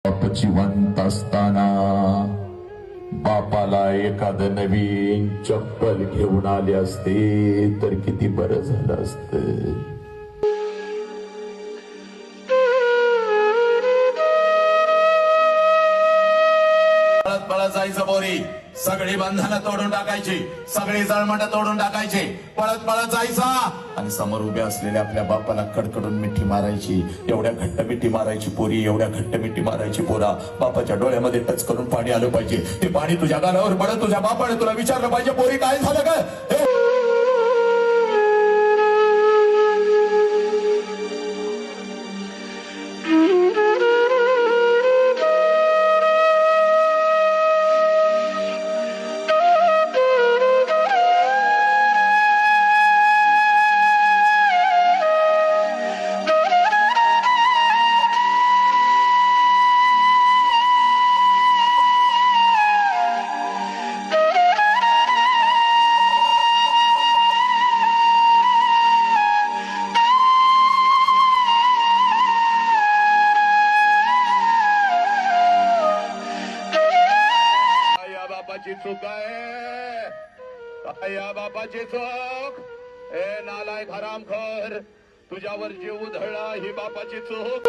बाप जिवंत असताना बापाला एखाद नवीन चप्पल घेऊन आले असते तर किती बरं झालं असतं. पळत पळत जायचं बोरी, सगळी बंधनं तोडून टाकायची, सगळी जळमंड तोडून टाकायची, पळत पळत जायचा आणि समोर उभ्या असलेल्या आपल्या बापाला कडकडून मिठी मारायची. एवढ्या घट्ट मिठी मारायची पोरी, एवढ्या घट्ट मिठी मारायची पोरा, बापाच्या डोळ्यामध्ये टच करून पाणी आलं पाहिजे. ते पाणी तुझ्या गालावर पडत तुझ्या बापाने तुला विचारलं पाहिजे, पोरी काय झालं काय. बापाची चूक आहे, या बापाची चूक. ए नालायक हरामखोर, तुझ्यावर जीव उधळला ही बापाची चूक.